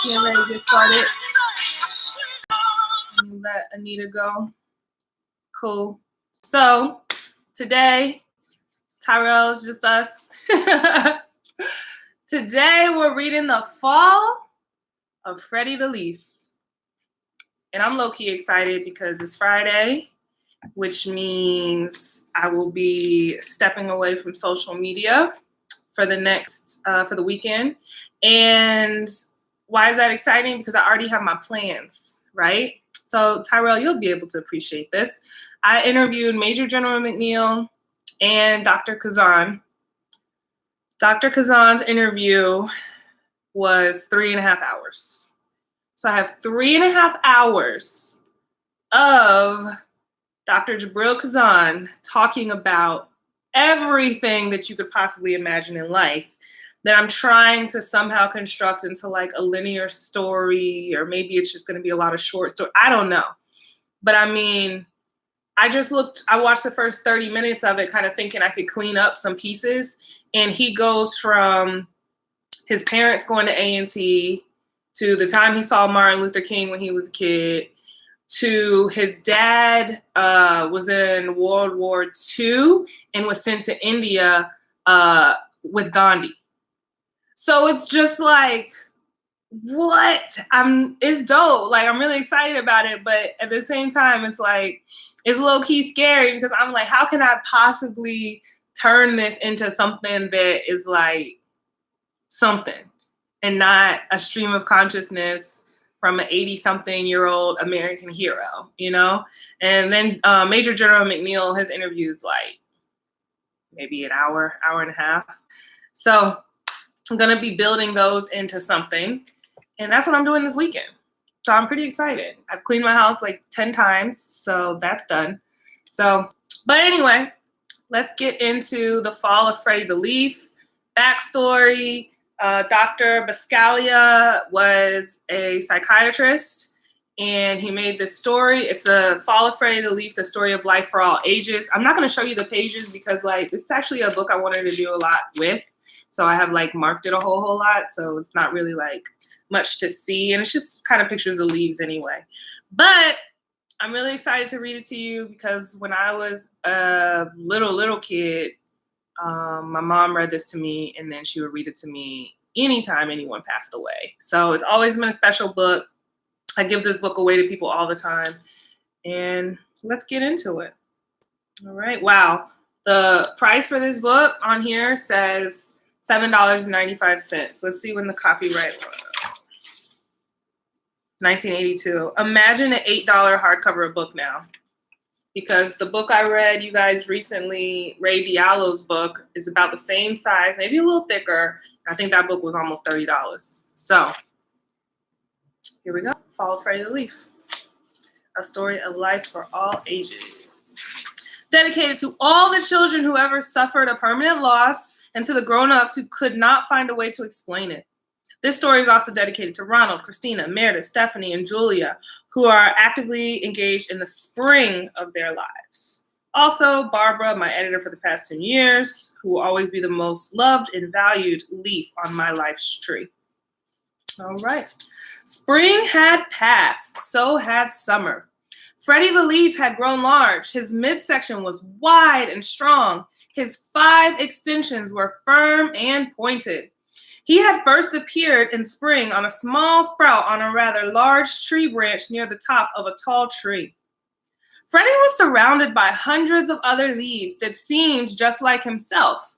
Getting ready to get started. Let me let Anita go. Cool. So today, Tyrell is just us. Today we're reading The Fall of Freddie the Leaf. And I'm low-key excited because it's Friday, which means I will be stepping away from social media for the weekend. And why is that exciting? Because I already have my plans, right? So Tyrell, you'll be able to appreciate this. I interviewed Major General McNeil and Dr. Kazan. Dr. Kazan's interview was 3.5 hours. So I have 3.5 hours of Dr. Jabril Kazan talking about everything that you could possibly imagine in life that I'm trying to somehow construct into like a linear story, or maybe it's just going to be a lot of short stories. I don't know. But I mean, I watched the first 30 minutes of it kind of thinking I could clean up some pieces. And he goes from his parents going to A&T to the time he saw Martin Luther King when he was a kid, to his dad was in World War II and was sent to India with Gandhi. So it's just like, what? It's dope. Like, I'm really excited about it, but at the same time, it's like, it's low-key scary because I'm like, how can I possibly turn this into something that is like something and not a stream of consciousness from an 80-something-year-old American hero, you know? And then Major General McNeil, his interviews like maybe an hour and a half. So I'm going to be building those into something. And that's what I'm doing this weekend. So I'm pretty excited. I've cleaned my house like 10 times, so that's done. So, but anyway, let's get into The Fall of Freddie the Leaf. Backstory, Dr. Buscaglia was a psychiatrist, and he made this story. It's The Fall of Freddie the Leaf, the story of life for all ages. I'm not going to show you the pages because like this is actually a book I wanted to do a lot with. So I have like marked it a whole lot. So it's not really like much to see. And it's just kind of pictures of leaves anyway. But I'm really excited to read it to you because when I was a little kid, my mom read this to me and then she would read it to me anytime anyone passed away. So it's always been a special book. I give this book away to people all the time. And let's get into it. All right. Wow. The price for this book on here says $7.95. Let's see when the copyright was. 1982. Imagine an $8 hardcover book now. Because the book I read, you guys recently, Ray Diallo's book, is about the same size, maybe a little thicker. I think that book was almost $30. So here we go. Fall of Freddie the Leaf. A story of life for all ages. Dedicated to all the children who ever suffered a permanent loss, and to the grown-ups who could not find a way to explain it. This story is also dedicated to Ronald, Christina, Meredith, Stephanie, and Julia, who are actively engaged in the spring of their lives. Also, Barbara, my editor for the past 10 years, who will always be the most loved and valued leaf on my life's tree. All right. Spring had passed, so had summer. Freddie the Leaf had grown large. His midsection was wide and strong. His 5 extensions were firm and pointed. He had first appeared in spring on a small sprout on a rather large tree branch near the top of a tall tree. Freddie was surrounded by hundreds of other leaves that seemed just like himself,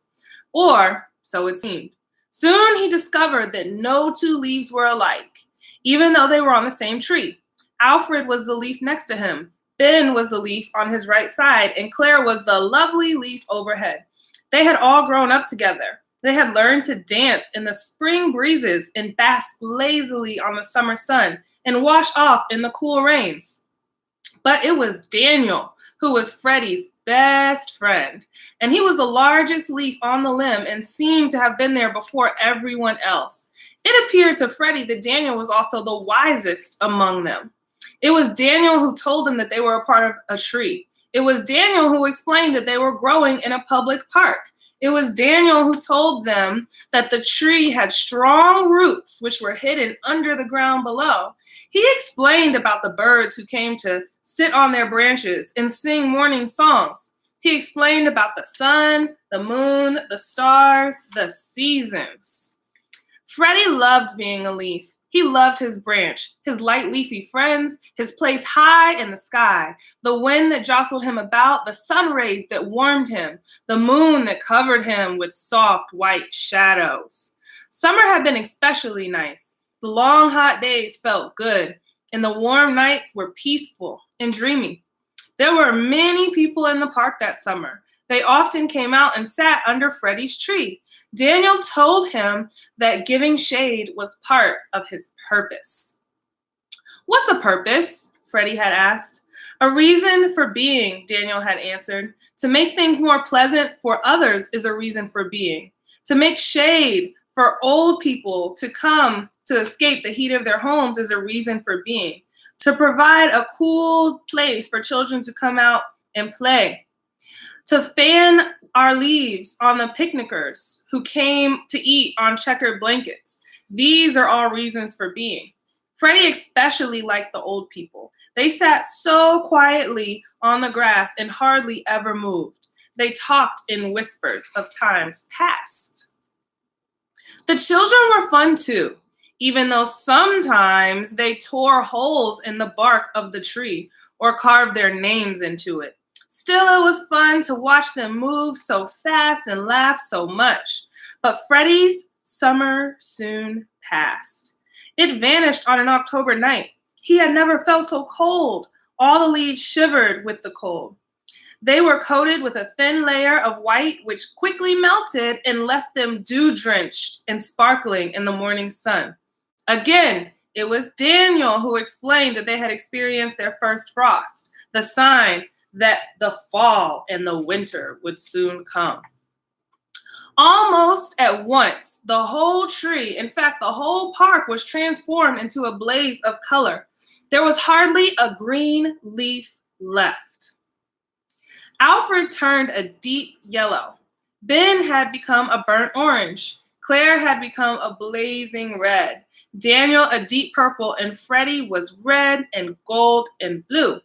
or so it seemed. Soon he discovered that no 2 leaves were alike, even though they were on the same tree. Alfred was the leaf next to him. Ben was the leaf on his right side, and Claire was the lovely leaf overhead. They had all grown up together. They had learned to dance in the spring breezes and bask lazily on the summer sun and wash off in the cool rains. But it was Daniel who was Freddie's best friend, and he was the largest leaf on the limb and seemed to have been there before everyone else. It appeared to Freddie that Daniel was also the wisest among them. It was Daniel who told them that they were a part of a tree. It was Daniel who explained that they were growing in a public park. It was Daniel who told them that the tree had strong roots which were hidden under the ground below. He explained about the birds who came to sit on their branches and sing morning songs. He explained about the sun, the moon, the stars, the seasons. Freddie loved being a leaf. He loved his branch, his light leafy friends, his place high in the sky, the wind that jostled him about, the sun rays that warmed him, the moon that covered him with soft white shadows. Summer had been especially nice. The long hot days felt good, and the warm nights were peaceful and dreamy. There were many people in the park that summer. They often came out and sat under Freddie's tree. Daniel told him that giving shade was part of his purpose. What's a purpose? Freddie had asked. A reason for being, Daniel had answered. To make things more pleasant for others is a reason for being. To make shade for old people to come to escape the heat of their homes is a reason for being. To provide a cool place for children to come out and play. To fan our leaves on the picnickers who came to eat on checkered blankets. These are all reasons for being. Freddie especially liked the old people. They sat so quietly on the grass and hardly ever moved. They talked in whispers of times past. The children were fun too, even though sometimes they tore holes in the bark of the tree or carved their names into it. Still, it was fun to watch them move so fast and laugh so much. But Freddie's summer soon passed. It vanished on an October night. He had never felt so cold. All the leaves shivered with the cold. They were coated with a thin layer of white, which quickly melted and left them dew-drenched and sparkling in the morning sun. Again, it was Daniel who explained that they had experienced their first frost, the sign that the fall and the winter would soon come. Almost at once, the whole tree, in fact, the whole park was transformed into a blaze of color. There was hardly a green leaf left. Alfred turned a deep yellow. Ben had become a burnt orange. Claire had become a blazing red. Daniel a deep purple, and Freddie was red and gold and blue.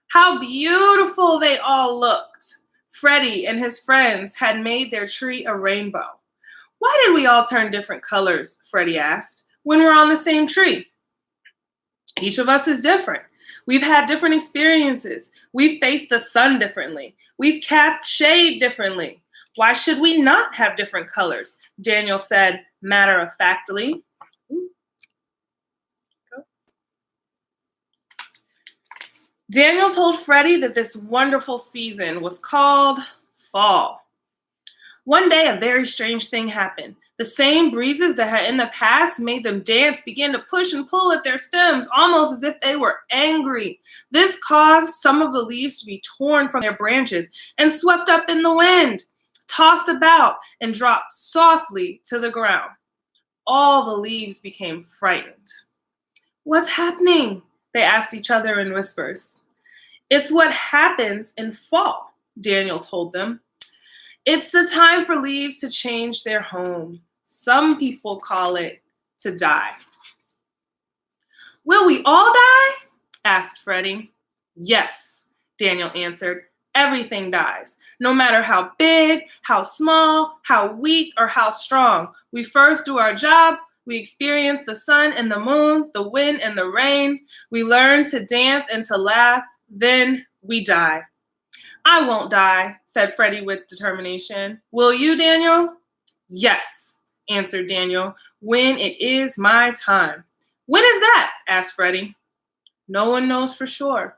How beautiful they all looked. Freddie and his friends had made their tree a rainbow. Why did we all turn different colors, Freddie asked, when we're on the same tree? Each of us is different. We've had different experiences. We've faced the sun differently. We've cast shade differently. Why should we not have different colors? Daniel said matter-of-factly. Daniel told Freddie that this wonderful season was called fall. One day, a very strange thing happened. The same breezes that had in the past made them dance began to push and pull at their stems, almost as if they were angry. This caused some of the leaves to be torn from their branches and swept up in the wind, tossed about, and dropped softly to the ground. All the leaves became frightened. What's happening? They asked each other in whispers. It's what happens in fall, Daniel told them. It's the time for leaves to change their home. Some people call it to die. Will we all die? Asked Freddie. Yes, Daniel answered. Everything dies, no matter how big, how small, how weak, or how strong. We first do our job. We experience the sun and the moon, the wind and the rain. We learn to dance and to laugh. Then we die. I won't die, said Freddie with determination. Will you, Daniel? Yes, answered Daniel, when it is my time. When is that? Asked Freddie. No one knows for sure.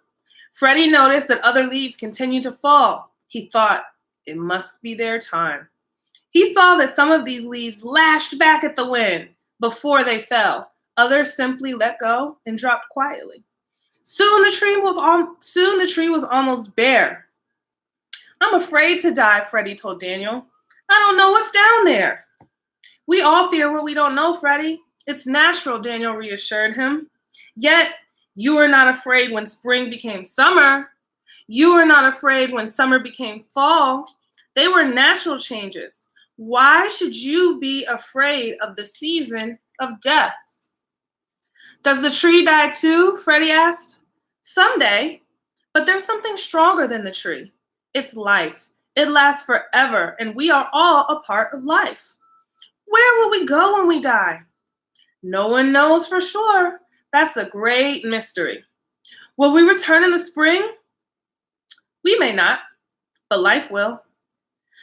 Freddie noticed that other leaves continued to fall. He thought, it must be their time. He saw that some of these leaves lashed back at the wind before they fell. Others simply let go and dropped quietly. Soon the tree was almost bare. I'm afraid to die, Freddie told Daniel. I don't know what's down there. We all fear what we don't know, Freddie. It's natural, Daniel reassured him. Yet, you were not afraid when spring became summer. You were not afraid when summer became fall. They were natural changes. Why should you be afraid of the season of death? Does the tree die too? Freddie asked. Someday, but there's something stronger than the tree. It's life. It lasts forever, and we are all a part of life. Where will we go when we die? No one knows for sure. That's the great mystery. Will we return in the spring? We may not, but life will.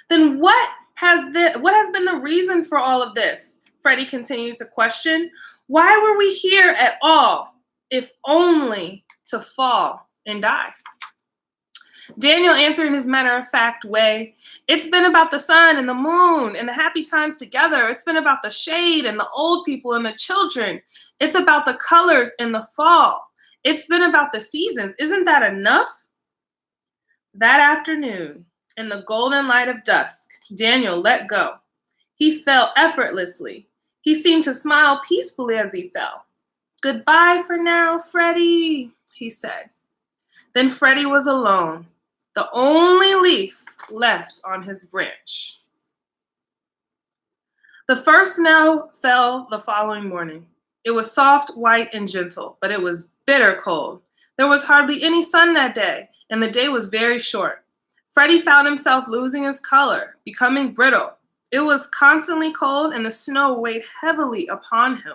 Then what has been the reason for all of this? Freddie continues to question. Why were we here at all, if only to fall and die? Daniel answered in his matter-of-fact way, it's been about the sun and the moon and the happy times together. It's been about the shade and the old people and the children. It's about the colors in the fall. It's been about the seasons. Isn't that enough? That afternoon, in the golden light of dusk, Daniel let go. He fell effortlessly. He seemed to smile peacefully as he fell. Goodbye for now, Freddie, he said. Then Freddie was alone, the only leaf left on his branch. The first snow fell the following morning. It was soft, white, and gentle, but it was bitter cold. There was hardly any sun that day, and the day was very short. Freddie found himself losing his color, becoming brittle. It was constantly cold, and the snow weighed heavily upon him.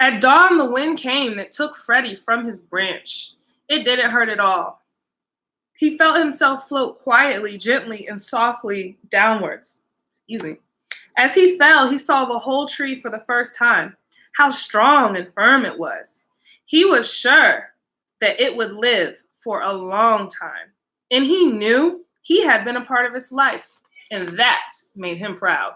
At dawn, the wind came that took Freddie from his branch. It didn't hurt at all. He felt himself float quietly, gently, and softly downwards. As he fell, he saw the whole tree for the first time. How strong and firm it was. He was sure that it would live for a long time. And he knew he had been a part of its life. And that made him proud.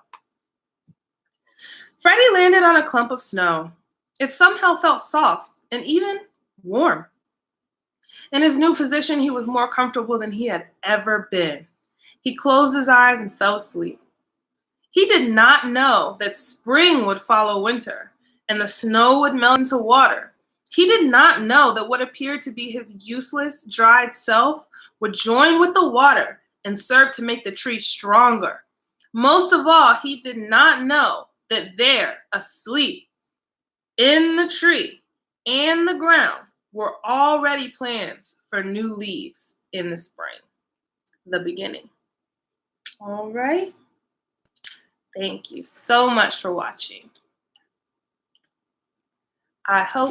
Freddie landed on a clump of snow. It somehow felt soft and even warm. In his new position, he was more comfortable than he had ever been. He closed his eyes and fell asleep. He did not know that spring would follow winter and the snow would melt into water. He did not know that what appeared to be his useless, dried self would join with the water and serve to make the tree stronger. Most of all, he did not know that there, asleep in the tree and the ground, were already plans for new leaves in the spring. The beginning. All right. Thank you so much for watching. I hope